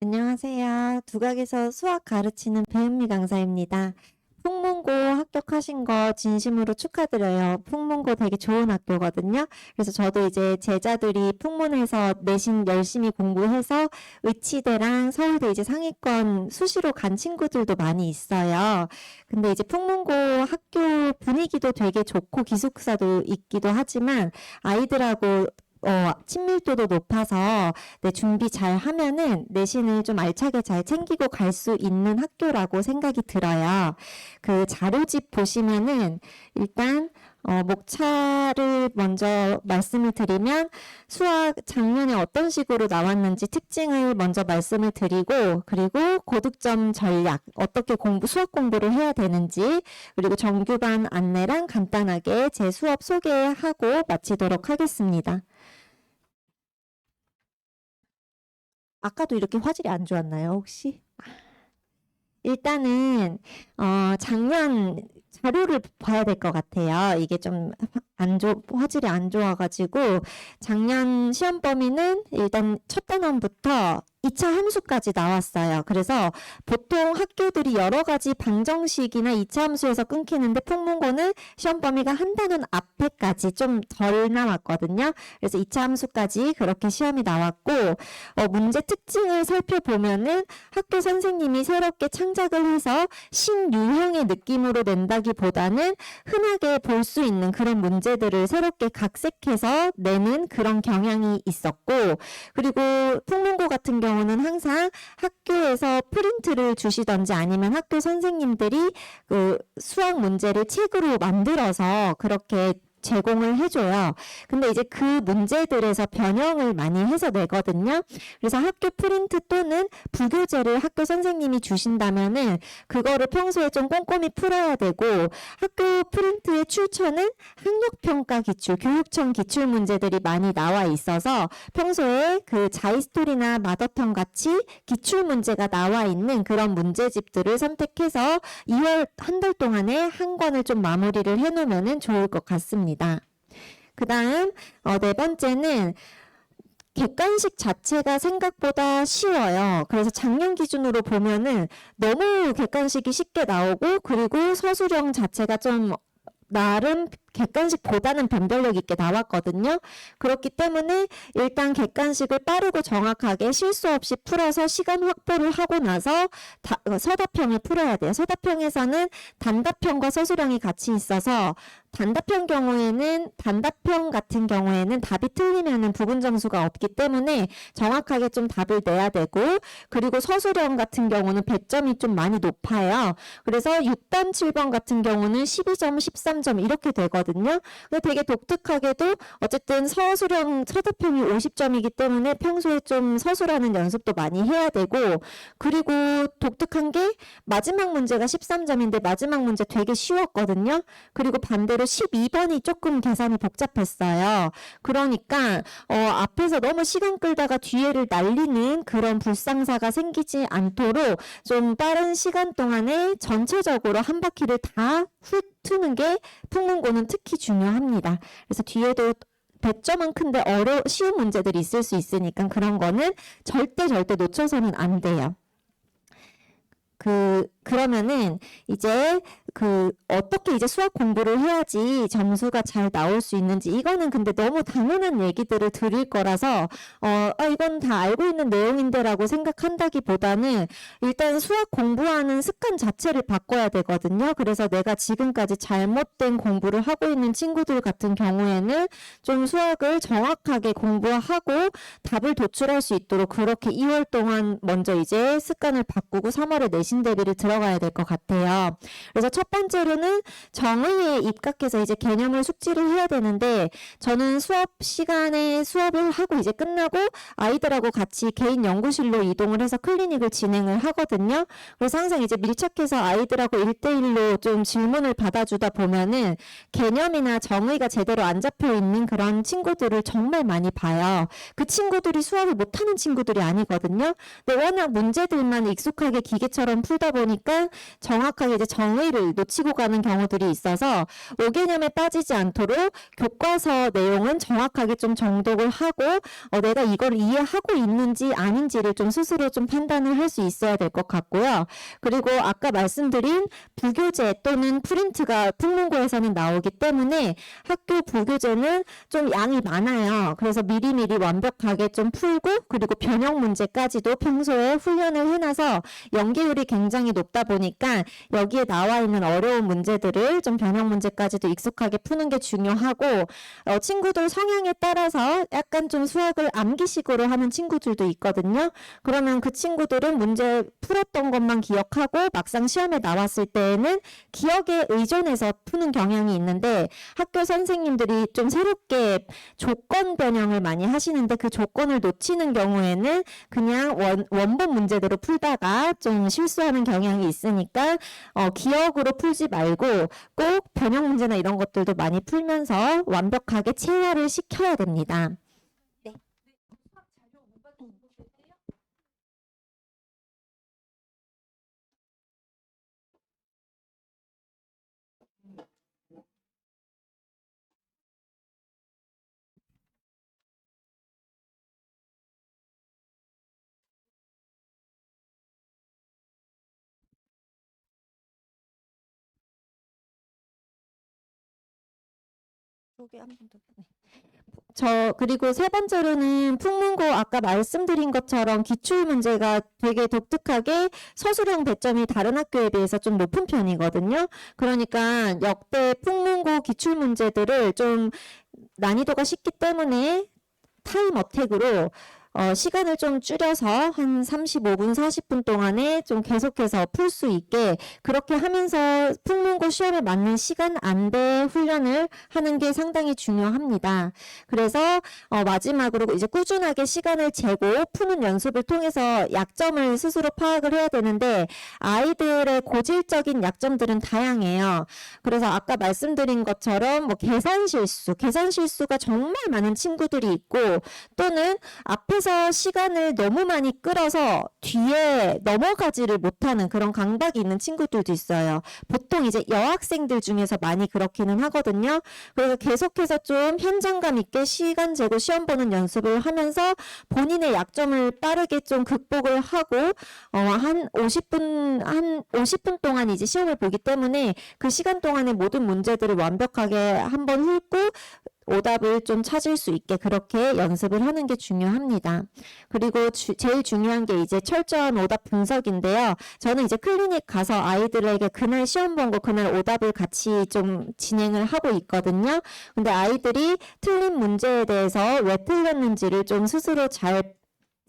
안녕하세요. 두각에서 수학 가르치는 배은미 강사입니다. 풍문고 합격하신 거 진심으로 축하드려요. 풍문고 되게 좋은 학교거든요. 그래서 저도 이제 제자들이 풍문에서 내신 열심히 공부해서 의치대랑 서울대 이제 상위권 수시로 간 친구들도 많이 있어요. 근데 이제 풍문고 학교 분위기도 되게 좋고 기숙사도 있기도 하지만 아이들하고 친밀도도 높아서 준비 잘 하면은 내신을 좀 알차게 잘 챙기고 갈 수 있는 학교라고 생각이 들어요. 그 자료집 보시면은 일단 목차를 먼저 말씀을 드리면 수학 작년에 어떤 식으로 나왔는지 특징을 먼저 말씀을 드리고, 그리고 고득점 전략, 어떻게 수학 공부를 해야 되는지, 그리고 정규반 안내랑 간단하게 제 수업 소개하고 마치도록 하겠습니다. 아까도 이렇게 화질이 안 좋았나요, 혹시? 일단은 작년 자료를 봐야 될 것 같아요. 이게 좀 화질이 안 좋아가지고 작년 시험 범위는 일단 첫 단원부터 2차 함수까지 나왔어요. 그래서 보통 학교들이 여러 가지 방정식이나 2차 함수에서 끊기는데 풍문고는 시험 범위가 한 단원 앞에까지 좀 덜 나왔거든요. 그래서 2차 함수까지 그렇게 시험이 나왔고, 문제 특징을 살펴보면은 학교 선생님이 새롭게 창작을 해서 신유형의 느낌으로 낸다기보다는 흔하게 볼 수 있는 그런 문제들을 새롭게 각색해서 내는 그런 경향이 있었고, 그리고 풍문고 같은 경우는 항상 학교에서 프린트를 주시던지 아니면 학교 선생님들이 그 수학 문제를 책으로 만들어서 그렇게 제공을 해줘요. 근데 이제 그 문제들에서 변형을 많이 해서 내거든요. 그래서 학교 프린트 또는 부교재를 학교 선생님이 주신다면은 그거를 평소에 좀 꼼꼼히 풀어야 되고, 학교 프린트의 출처는 학력평가 기출, 교육청 기출 문제들이 많이 나와 있어서 평소에 그 자이스토리나 마더턴 같이 기출 문제가 나와 있는 그런 문제집들을 선택해서 2월 한 달 동안에 한 권을 좀 마무리를 해놓으면 좋을 것 같습니다. 그 다음 네 번째는 객관식 자체가 생각보다 쉬워요. 그래서 작년 기준으로 보면은 너무 객관식이 쉽게 나오고, 그리고 서술형 자체가 좀 나름 객관식보다는 변별력 있게 나왔거든요. 그렇기 때문에 일단 객관식을 빠르고 정확하게 실수 없이 풀어서 시간 확보를 하고 나서 서답형을 풀어야 돼요. 서답형에서는 단답형과 서술형이 같이 있어서 단답형 같은 경우에는 답이 틀리면은 부분 점수가 없기 때문에 정확하게 좀 답을 내야 되고, 그리고 서술형 같은 경우는 100점이 좀 많이 높아요. 그래서 6번, 7번 같은 경우는 12점, 13점 이렇게 되거든요. 근데 되게 독특하게도 어쨌든 서답형이 50점이기 때문에 평소에 좀 서술하는 연습도 많이 해야 되고, 그리고 독특한 게 마지막 문제가 13점인데 마지막 문제 되게 쉬웠거든요. 그리고 반대로 12번이 조금 계산이 복잡했어요. 그러니까 앞에서 너무 시간 끌다가 뒤에를 날리는 그런 불상사가 생기지 않도록 좀 빠른 시간 동안에 전체적으로 한 바퀴를 다 훑는 게 풍문고는 특히 중요합니다. 그래서 뒤에도 100점은 큰데 쉬운 문제들이 있을 수 있으니까 그런 거는 절대 놓쳐서는 안 돼요. 그러면은 이제 어떻게 이제 수학 공부를 해야지 점수가 잘 나올 수 있는지, 이거는 근데 너무 당연한 얘기들을 드릴 거라서 이건 다 알고 있는 내용인데라고 생각한다기보다는 일단 수학 공부하는 습관 자체를 바꿔야 되거든요. 그래서 내가 지금까지 잘못된 공부를 하고 있는 친구들 같은 경우에는 좀 수학을 정확하게 공부하고 답을 도출할 수 있도록 그렇게 2월 동안 먼저 이제 습관을 바꾸고 3월에 내신 대비를 들어가야 될 것 같아요. 그래서 첫 번째로는 정의에 입각해서 이제 개념을 숙지를 해야 되는데, 저는 수업 시간에 수업을 하고 이제 끝나고 아이들하고 같이 개인 연구실로 이동을 해서 클리닉을 진행을 하거든요. 그래서 항상 이제 밀착해서 아이들하고 1대1로 좀 질문을 받아주다 보면은 개념이나 정의가 제대로 안 잡혀 있는 그런 친구들을 정말 많이 봐요. 그 친구들이 수학을 못하는 친구들이 아니거든요. 근데 워낙 문제들만 익숙하게 기계처럼 풀다 보니까 정확하게 이제 정의를 문제를 놓치고 가는 경우들이 있어서 오개념에 빠지지 않도록 교과서 내용은 정확하게 좀 정독을 하고 내가 이걸 이해하고 있는지 아닌지를 좀 스스로 좀 판단을 할 수 있어야 될 것 같고요. 그리고 아까 말씀드린 부교재 또는 프린트가 풍문고에서는 나오기 때문에 학교 부교재는 좀 양이 많아요. 그래서 미리미리 완벽하게 좀 풀고 그리고 변형 문제까지도 평소에 훈련을 해놔서 연계율이 굉장히 높다 보니까 여기에 나와 있는 어려운 문제들을 좀 변형 문제까지도 익숙하게 푸는 게 중요하고 친구들 성향에 따라서 약간 좀 수학을 암기식으로 하는 친구들도 있거든요. 그러면 그 친구들은 문제 풀었던 것만 기억하고 막상 시험에 나왔을 때에는 기억에 의존해서 푸는 경향이 있는데 학교 선생님들이 좀 새롭게 조건 변형을 많이 하시는데 그 조건을 놓치는 경우에는 그냥 원본 문제대로 풀다가 좀 실수하는 경향이 있으니까 기억으로 풀지 말고 꼭 변형 문제나 이런 것들도 많이 풀면서 완벽하게 체화를 시켜야 됩니다. 네. 그리고 세 번째로는 풍문고 아까 말씀드린 것처럼 기출 문제가 되게 독특하게 서술형 배점이 다른 학교에 비해서 좀 높은 편이거든요. 그러니까 역대 풍문고 기출 문제들을 좀 난이도가 쉽기 때문에 타임 어택으로 시간을 좀 줄여서 한 35분, 40분 동안에 좀 계속해서 풀 수 있게 그렇게 하면서 풍문고 시험에 맞는 시간 안배 훈련을 하는 게 상당히 중요합니다. 그래서 마지막으로 이제 꾸준하게 시간을 재고 푸는 연습을 통해서 약점을 스스로 파악을 해야 되는데 아이들의 고질적인 약점들은 다양해요. 그래서 아까 말씀드린 것처럼 뭐 계산 실수가 정말 많은 친구들이 있고 또는 앞에서 시간을 너무 많이 끌어서 뒤에 넘어가지를 못하는 그런 강박이 있는 친구들도 있어요. 보통 이제 여학생들 중에서 많이 그렇기는 하거든요. 그래서 계속해서 좀 현장감 있게 시간 재고 시험 보는 연습을 하면서 본인의 약점을 빠르게 좀 극복을 하고 한 50분 동안 이제 시험을 보기 때문에 그 시간 동안에 모든 문제들을 완벽하게 한번 훑고 오답을 좀 찾을 수 있게 그렇게 연습을 하는 게 중요합니다. 그리고 제일 중요한 게 이제 철저한 오답 분석인데요. 저는 이제 클리닉 가서 아이들에게 그날 시험 본 거 그날 오답을 같이 좀 진행을 하고 있거든요. 근데 아이들이 틀린 문제에 대해서 왜 틀렸는지를 좀 스스로 잘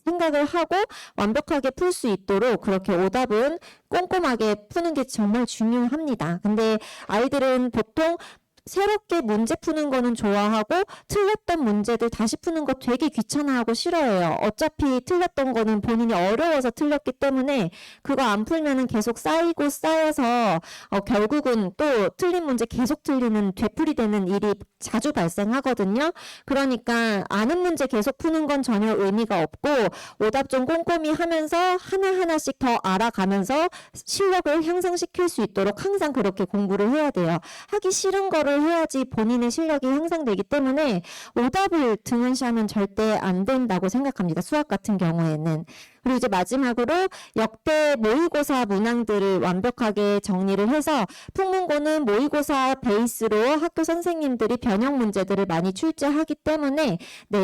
생각을 하고 완벽하게 풀 수 있도록 그렇게 오답은 꼼꼼하게 푸는 게 정말 중요합니다. 근데 아이들은 보통 새롭게 문제 푸는 거는 좋아하고 틀렸던 문제들 다시 푸는 거 되게 귀찮아하고 싫어해요. 어차피 틀렸던 거는 본인이 어려워서 틀렸기 때문에 그거 안 풀면은 계속 쌓이고 쌓여서 결국은 또 틀린 문제 계속 틀리는 되풀이되는 일이 자주 발생하거든요. 그러니까 아는 문제 계속 푸는 건 전혀 의미가 없고 오답 좀 꼼꼼히 하면서 하나하나씩 더 알아가면서 실력을 향상시킬 수 있도록 항상 그렇게 공부를 해야 돼요. 하기 싫은 거를 해야지 본인의 실력이 향상되기 때문에 오답을 등한시하면 절대 안 된다고 생각합니다. 수학 같은 경우에는. 그리고 이제 마지막으로 역대 모의고사 문항들을 완벽하게 정리를 해서 풍문고는 모의고사 베이스로 학교 선생님들이 변형 문제들을 많이 출제하기 때문에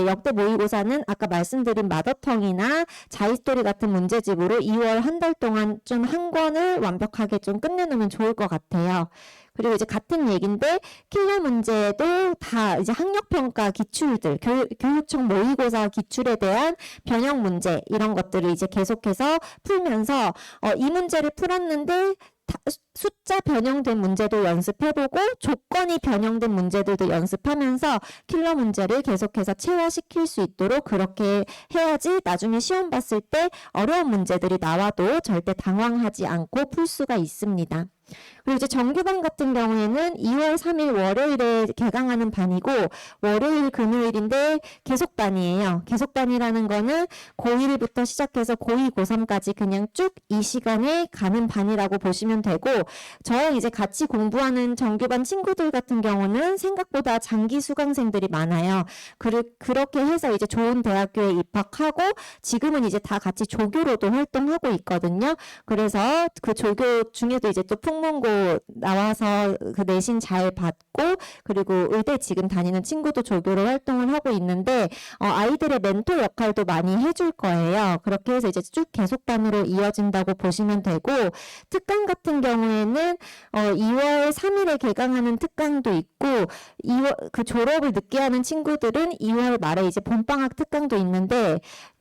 역대 모의고사는 아까 말씀드린 마더텅이나 자이스토리 같은 문제집으로 2월 한 달 동안 좀 한 권을 완벽하게 좀 끝내놓으면 좋을 것 같아요. 그리고 이제 같은 얘기인데 킬러 문제도 다 이제 학력평가 기출들, 교육청 모의고사 기출에 대한 변형 문제 이런 것들을 이제 계속해서 풀면서 이 문제를 풀었는데 숫자 변형된 문제도 연습해보고 조건이 변형된 문제들도 연습하면서 킬러 문제를 계속해서 체화시킬 수 있도록 그렇게 해야지 나중에 시험 봤을 때 어려운 문제들이 나와도 절대 당황하지 않고 풀 수가 있습니다. 그리고 이제 정규반 같은 경우에는 2월 3일 월요일에 개강하는 반이고 월요일 금요일인데 계속반이에요. 계속반이라는 거는 고1부터 시작해서 고2, 고3까지 그냥 쭉 이 시간에 가는 반이라고 보시면 되고 저랑 이제 같이 공부하는 정규반 친구들 같은 경우는 생각보다 장기 수강생들이 많아요. 그렇게 해서 이제 좋은 대학교에 입학하고 지금은 이제 다 같이 조교로도 활동하고 있거든요. 그래서 그 조교 중에도 이제 또 풍문고 나와서 그 내신 잘 받고 그리고 의대 지금 다니는 친구도 조교로 활동을 하고 있는데 아이들의 멘토 역할도 많이 해줄 거예요. 그렇게 해서 이제 쭉 계속반으로 이어진다고 보시면 되고 특강 같은 경우에는 2월 3일에 개강하는 특강도 있고 2월 그 졸업을 늦게 하는 친구들은 2월 말에 이제 봄방학 특강도 있는데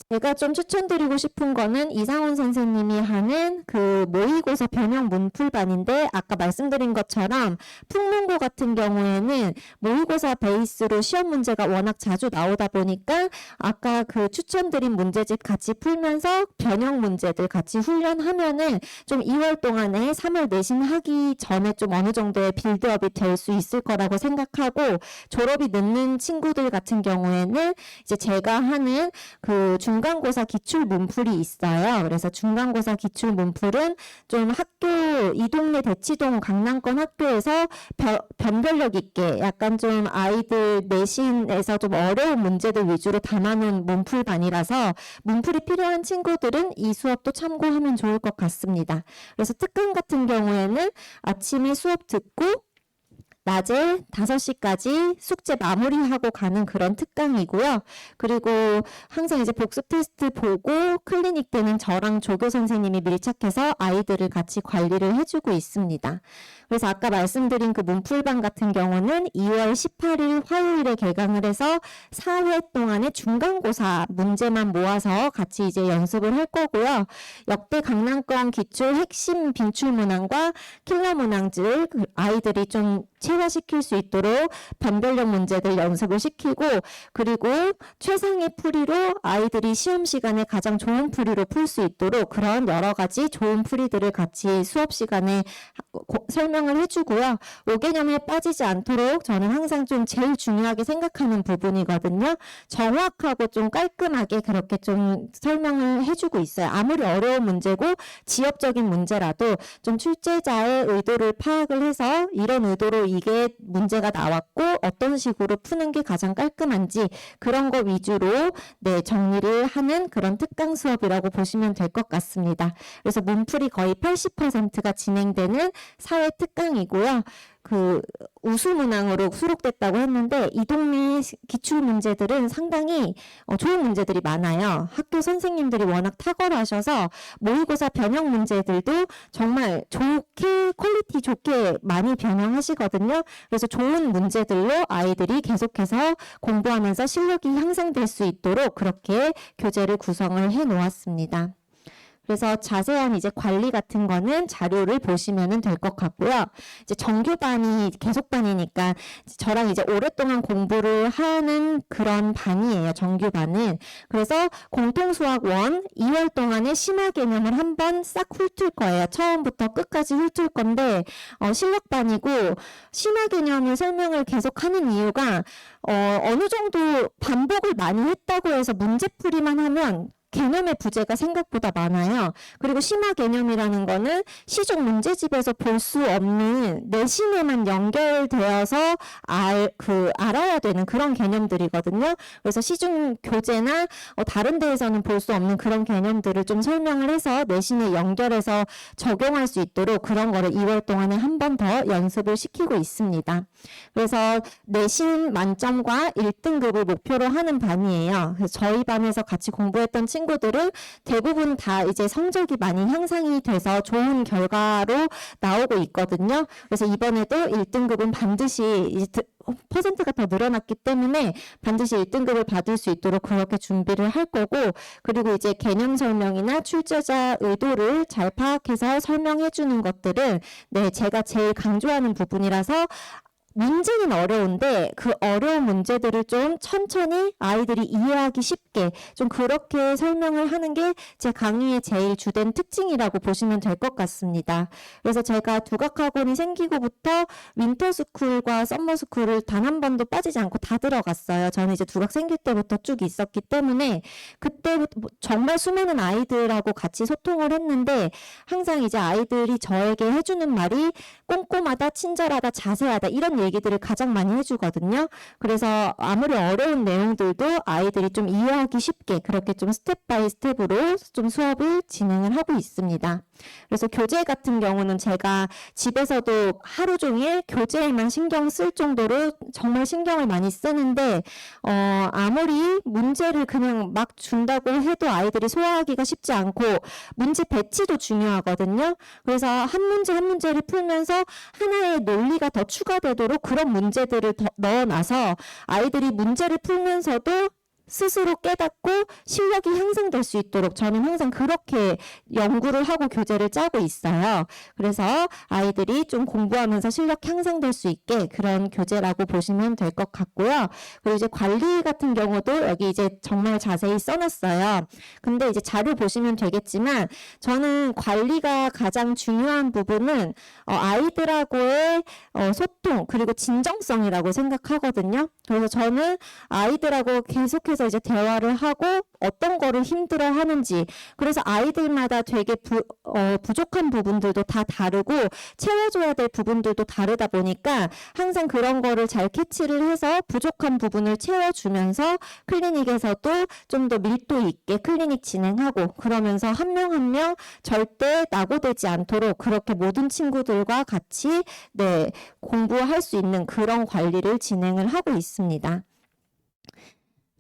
제가 좀 추천드리고 싶은 거는 이상훈 선생님이 하는 그 모의고사 변형 문풀반인데 아까 말씀드린 것처럼 풍문고 같은 경우에는 모의고사 베이스로 시험 문제가 워낙 자주 나오다 보니까 아까 그 추천드린 문제집 같이 풀면서 변형 문제들 같이 훈련하면은 좀 2월 동안에 3월 내신 하기 전에 좀 어느 정도의 빌드업이 될 수 있을 거라고 생각하고 졸업이 늦는 친구들 같은 경우에는 이제 제가 하는 그 중간고사 기출 문풀이 있어요. 그래서 중간고사 기출 문풀은 좀 학교 이 동네 대치동 강남권 학교에서 변별력 있게 약간 좀 아이들 내신에서 좀 어려운 문제들 위주로 담아놓은 문풀반이라서 문풀이 필요한 친구들은 이 수업도 참고하면 좋을 것 같습니다. 그래서 특강 같은 경우에는 아침에 수업 듣고 낮에 5시까지 숙제 마무리하고 가는 그런 특강이고요. 그리고 항상 이제 복습 테스트 보고 클리닉 때는 저랑 조교 선생님이 밀착해서 아이들을 같이 관리를 해주고 있습니다. 그래서 아까 말씀드린 그 문풀반 같은 경우는 2월 18일 화요일에 개강을 해서 4회 동안의 중간고사 문제만 모아서 같이 이제 연습을 할 거고요. 역대 강남권 기출 핵심 빈출 문항과 킬러 문항들 아이들이 좀 체화시킬 수 있도록 변별력 문제들 연습을 시키고 그리고 최상의 풀이로 아이들이 시험 시간에 가장 좋은 풀이로 풀 수 있도록 그런 여러 가지 좋은 풀이들을 같이 수업 시간에 설명을 해주고요. 5개념에 빠지지 않도록 저는 항상 좀 제일 중요하게 생각하는 부분이거든요. 정확하고 좀 깔끔하게 그렇게 좀 설명을 해주고 있어요. 아무리 어려운 문제고 지엽적인 문제라도 좀 출제자의 의도를 파악을 해서 이런 의도로 이게 문제가 나왔고 어떤 식으로 푸는 게 가장 깔끔한지 그런 거 위주로 정리를 하는 그런 특강 수업이라고 보시면 될 것 같습니다. 그래서 문풀이 거의 80%가 진행되는 사회 특강이고요. 그 우수문항으로 수록됐다고 했는데 이 동네 기출 문제들은 상당히 좋은 문제들이 많아요. 학교 선생님들이 워낙 탁월하셔서 모의고사 변형 문제들도 정말 좋게 퀄리티 좋게 많이 변형하시거든요. 그래서 좋은 문제들로 아이들이 계속해서 공부하면서 실력이 향상될 수 있도록 그렇게 교재를 구성을 해 놓았습니다. 그래서 자세한 이제 관리 같은 거는 자료를 보시면 될 것 같고요. 이제 정규반이 계속반이니까 저랑 이제 오랫동안 공부를 하는 그런 반이에요. 정규반은. 그래서 공통수학 1 2월 동안에 심화 개념을 한번 싹 훑을 거예요. 처음부터 끝까지 훑을 건데 실력반이고 심화 개념을 설명을 계속하는 이유가 어느 정도 반복을 많이 했다고 해서 문제풀이만 하면 개념의 부재가 생각보다 많아요. 그리고 심화 개념이라는 거는 시중 문제집에서 볼 수 없는 내신에만 연결되어서 알아야 되는 그런 개념들이거든요. 그래서 시중 교재나 다른 데에서는 볼 수 없는 그런 개념들을 좀 설명을 해서 내신에 연결해서 적용할 수 있도록 그런 거를 2월 동안에 한 번 더 연습을 시키고 있습니다. 그래서 내신 만점과 1등급을 목표로 하는 반이에요. 그래서 저희 반에서 같이 공부했던 친구들은 대부분 다 이제 성적이 많이 향상이 돼서 좋은 결과로 나오고 있거든요. 그래서 이번에도 1등급은 반드시 이제 퍼센트가 더 늘어났기 때문에 반드시 1등급을 받을 수 있도록 그렇게 준비를 할 거고 그리고 이제 개념 설명이나 출제자 의도를 잘 파악해서 설명해 주는 것들은 제가 제일 강조하는 부분이라서 문제는 어려운데 그 어려운 문제들을 좀 천천히 아이들이 이해하기 쉽게 좀 그렇게 설명을 하는 게 제 강의의 제일 주된 특징이라고 보시면 될 것 같습니다. 그래서 제가 두각학원이 생기고부터 윈터스쿨과 썸머스쿨을 단 한 번도 빠지지 않고 다 들어갔어요. 저는 이제 두각 생길 때부터 쭉 있었기 때문에 그때부터 정말 수많은 아이들하고 같이 소통을 했는데 항상 이제 아이들이 저에게 해주는 말이 꼼꼼하다, 친절하다, 자세하다 이런 얘기들을 가장 많이 해주거든요. 그래서 아무리 어려운 내용들도 아이들이 좀 이해하기 쉽게 그렇게 좀 스텝 바이 스텝으로 좀 수업을 진행을 하고 있습니다. 그래서 교재 같은 경우는 제가 집에서도 하루 종일 교재에만 신경 쓸 정도로 정말 신경을 많이 쓰는데 아무리 문제를 그냥 막 준다고 해도 아이들이 소화하기가 쉽지 않고 문제 배치도 중요하거든요. 그래서 한 문제 한 문제를 풀면서 하나의 논리가 더 추가되도록 그런 문제들을 더 넣어놔서 아이들이 문제를 풀면서도 스스로 깨닫고 실력이 향상될 수 있도록 저는 항상 그렇게 연구를 하고 교재를 짜고 있어요. 그래서 아이들이 좀 공부하면서 실력 향상될 수 있게 그런 교재라고 보시면 될 것 같고요. 그리고 이제 관리 같은 경우도 여기 이제 정말 자세히 써놨어요. 근데 이제 자료 보시면 되겠지만 저는 관리가 가장 중요한 부분은 아이들하고의 소통 그리고 진정성이라고 생각하거든요. 그래서 저는 아이들하고 계속해서 이제 대화를 하고 어떤 거를 힘들어 하는지 그래서 아이들마다 되게 부족한 부분들도 다 다르고 채워줘야 될 부분들도 다르다 보니까 항상 그런 거를 잘 캐치를 해서 부족한 부분을 채워주면서 클리닉에서도 좀 더 밀도 있게 클리닉 진행하고 그러면서 한 명 한 명 절대 낙오되지 않도록 그렇게 모든 친구들과 같이 공부할 수 있는 그런 관리를 진행을 하고 있습니다.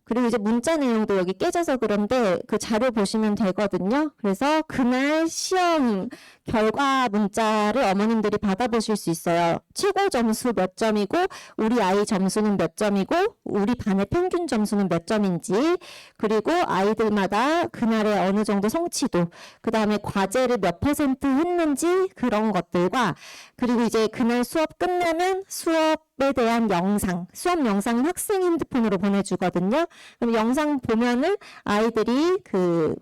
그리고 이제 문자 내용도 여기 깨져서 그런데 그 자료 보시면 되거든요. 그래서 그날 시험 결과 문자를 어머님들이 받아보실 수 있어요. 최고 점수 몇 점이고 우리 아이 점수는 몇 점이고 우리 반의 평균 점수는 몇 점인지 그리고 아이들마다 그날의 어느 정도 성취도 그 다음에 과제를 몇 % 했는지 그런 것들과 그리고 이제 그날 수업 끝나면 수업에 대한 영상, 수업 영상은 학생 핸드폰으로 보내주거든요. 그럼 영상 보면은 아이들이 그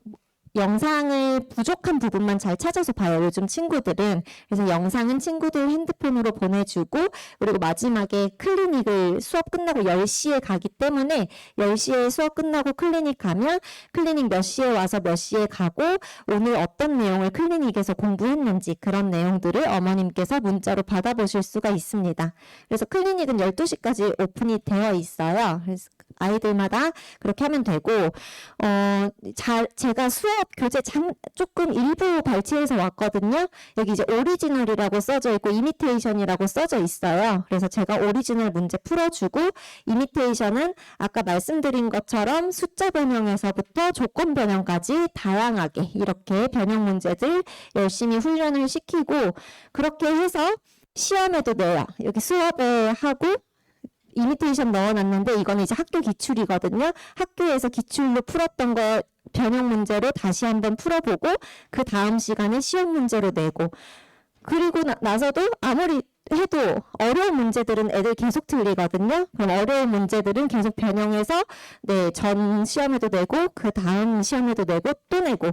영상을 부족한 부분만 잘 찾아서 봐요. 요즘 친구들은. 그래서 영상은 친구들 핸드폰으로 보내주고 그리고 마지막에 클리닉을 수업 끝나고 10시에 가기 때문에 10시에 수업 끝나고 클리닉 가면 클리닉 몇 시에 와서 몇 시에 가고 오늘 어떤 내용을 클리닉에서 공부했는지 그런 내용들을 어머님께서 문자로 받아보실 수가 있습니다. 그래서 클리닉은 12시까지 오픈이 되어 있어요. 그래서 아이들마다 그렇게 하면 되고 제가 수업 교재 조금 일부 발췌해서 왔거든요. 여기 이제 오리지널이라고 써져 있고 이미테이션이라고 써져 있어요. 그래서 제가 오리지널 문제 풀어주고 이미테이션은 아까 말씀드린 것처럼 숫자 변형에서부터 조건 변형까지 다양하게 이렇게 변형 문제들 열심히 훈련을 시키고 그렇게 해서 시험에도 내요. 여기 수업에 하고 이미테이션 넣어놨는데 이거는 이제 학교 기출이거든요. 학교에서 기출로 풀었던 거 변형 문제로 다시 한번 풀어보고 그 다음 시간에 시험 문제로 내고 그리고 나서도 아무리 해도 어려운 문제들은 애들 계속 틀리거든요. 그럼 어려운 문제들은 계속 변형해서 전 시험에도 내고 그 다음 시험에도 내고 또 내고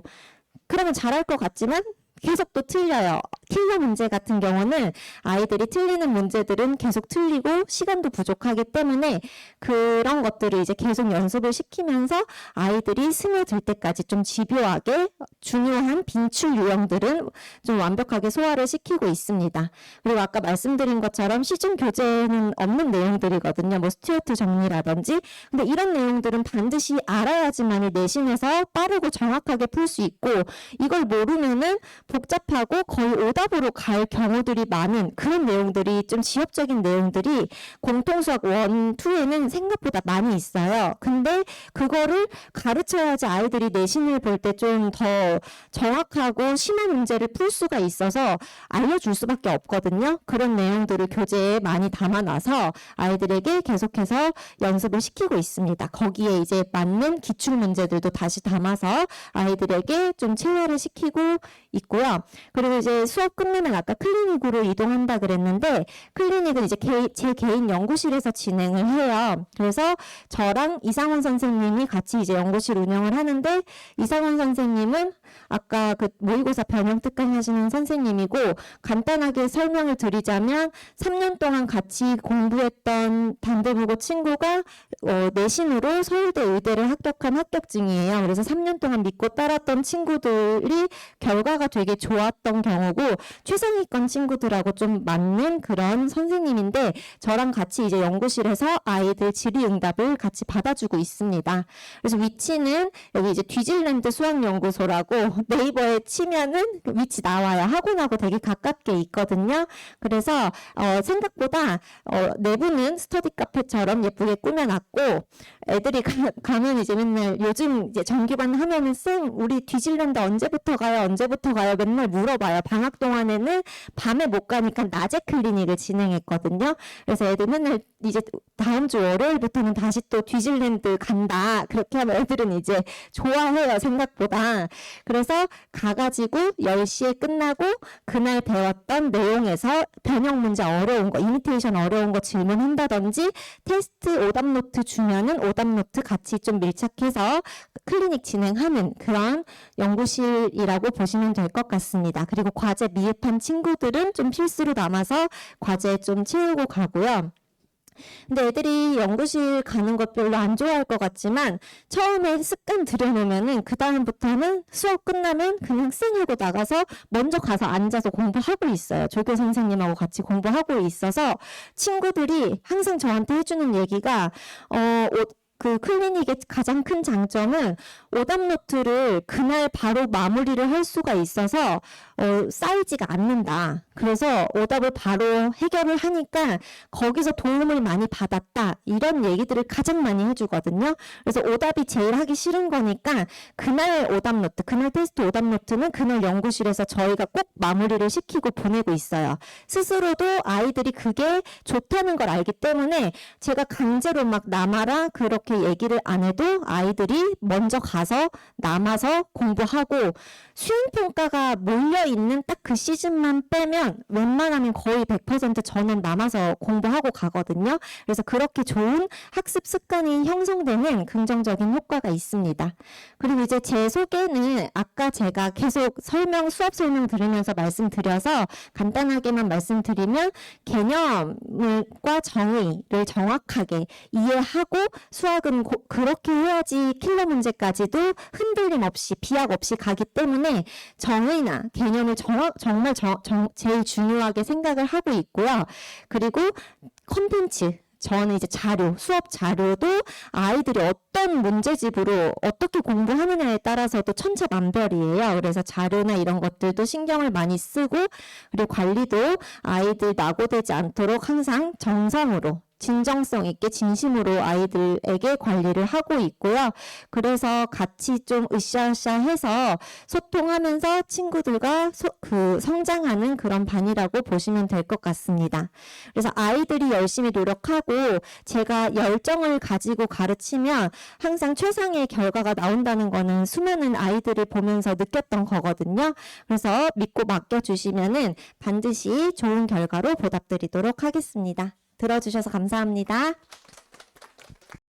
그러면 잘할 것 같지만 계속 또 틀려요. 킬러 문제 같은 경우는 아이들이 틀리는 문제들은 계속 틀리고 시간도 부족하기 때문에 그런 것들을 이제 계속 연습을 시키면서 아이들이 스며들 때까지 좀 집요하게 중요한 빈출 유형들은 좀 완벽하게 소화를 시키고 있습니다. 그리고 아까 말씀드린 것처럼 시중 교재에는 없는 내용들이거든요. 뭐 스튜어트 정리라든지. 근데 이런 내용들은 반드시 알아야지만 내신에서 빠르고 정확하게 풀 수 있고 이걸 모르면은 복잡하고 거의 오답으로 갈 경우들이 많은 그런 내용들이 좀 지엽적인 내용들이 공통수학 1, 2에는 생각보다 많이 있어요. 근데 그거를 가르쳐야지 아이들이 내신을 볼 때 좀 더 정확하고 심한 문제를 풀 수가 있어서 알려줄 수밖에 없거든요. 그런 내용들을 교재에 많이 담아놔서 아이들에게 계속해서 연습을 시키고 있습니다. 거기에 이제 맞는 기출 문제들도 다시 담아서 아이들에게 좀 체화를 시키고 있고요. 그리고 이제 수업 수업 끝나면 아까 클리닉으로 이동한다 그랬는데 클리닉은 이제 제 개인 연구실에서 진행을 해요. 그래서 저랑 이상원 선생님이 같이 이제 연구실 운영을 하는데 이상원 선생님은 아까 그 모의고사 변형 특강 하시는 선생님이고 간단하게 설명을 드리자면 3년 동안 같이 공부했던 단대부고 친구가 내신으로 서울대 의대를 합격한 합격증이에요. 그래서 3년 동안 믿고 따랐던 친구들이 결과가 되게 좋았던 경우고 최상위권 친구들하고 좀 맞는 그런 선생님인데 저랑 같이 이제 연구실에서 아이들 질의응답을 같이 받아주고 있습니다. 그래서 위치는 여기 이제 뒤질랜드 수학연구소라고 네이버에 치면은 위치 나와요. 학원하고 되게 가깝게 있거든요. 그래서 생각보다 내부는 스터디 카페처럼 예쁘게 꾸며놨고 애들이 가면 이제 맨날 요즘 이제 정규반 하면은 쌤 우리 뒤질랜드 언제부터 가요? 언제부터 가요? 맨날 물어봐요. 방학 동안에는 밤에 못 가니까 낮에 클리닉을 진행했거든요. 그래서 애들 맨날 이제 다음 주 월요일부터는 다시 또 뒤질랜드 간다. 그렇게 하면 애들은 이제 좋아해요. 생각보다. 그래서 가가지고 10시에 끝나고 그날 배웠던 내용에서 변형 문제 어려운 거, 이미테이션 어려운 거 질문한다든지 테스트 오답노트 주면은 오답노트 같이 좀 밀착해서 클리닉 진행하는 그런 연구실이라고 보시면 될 것 같습니다. 그리고 과제 미흡한 친구들은 좀 필수로 남아서 과제 좀 채우고 가고요. 근데 애들이 연구실 가는 것 별로 안 좋아할 것 같지만 처음에 습관 들여놓으면은 그 다음부터는 수업 끝나면 그냥 쌩하고 나가서 먼저 가서 앉아서 공부하고 있어요. 조교 선생님하고 같이 공부하고 있어서 친구들이 항상 저한테 해주는 얘기가 그 클리닉의 가장 큰 장점은 오답노트를 그날 바로 마무리를 할 수가 있어서 쌓이지가 않는다. 그래서 오답을 바로 해결을 하니까 거기서 도움을 많이 받았다. 이런 얘기들을 가장 많이 해주거든요. 그래서 오답이 제일 하기 싫은 거니까 그날 오답노트, 그날 테스트 오답노트는 그날 연구실에서 저희가 꼭 마무리를 시키고 보내고 있어요. 스스로도 아이들이 그게 좋다는 걸 알기 때문에 제가 강제로 막 남아라 그렇게 얘기를 안 해도 아이들이 먼저 가서 남아서 공부하고 수행평가가 몰려있는 딱 그 시즌만 빼면 웬만하면 거의 100% 저는 남아서 공부하고 가거든요. 그래서 그렇게 좋은 학습 습관이 형성되는 긍정적인 효과가 있습니다. 그리고 이제 제 소개는 아까 제가 계속 수업 설명 들으면서 말씀드려서 간단하게만 말씀드리면 개념과 정의를 정확하게 이해하고 수학은 그렇게 해야지 킬러 문제까지도 흔들림 없이 비약 없이 가기 때문에 정의나 개념을 정말 제일 중요하게 생각을 하고 있고요. 그리고 콘텐츠 저는 이제 수업 자료도 아이들이 어떤 문제집으로 어떻게 공부하느냐에 따라서도 천차만별이에요. 그래서 자료나 이런 것들도 신경을 많이 쓰고 그리고 관리도 아이들 낙오되지 않도록 항상 정성으로 진정성 있게 진심으로 아이들에게 관리를 하고 있고요. 그래서 같이 좀 으쌰으쌰해서 소통하면서 친구들과 성장하는 그런 반이라고 보시면 될 것 같습니다. 그래서 아이들이 열심히 노력하고 제가 열정을 가지고 가르치면 항상 최상의 결과가 나온다는 거는 수많은 아이들을 보면서 느꼈던 거거든요. 그래서 믿고 맡겨주시면은 반드시 좋은 결과로 보답드리도록 하겠습니다. 들어주셔서 감사합니다.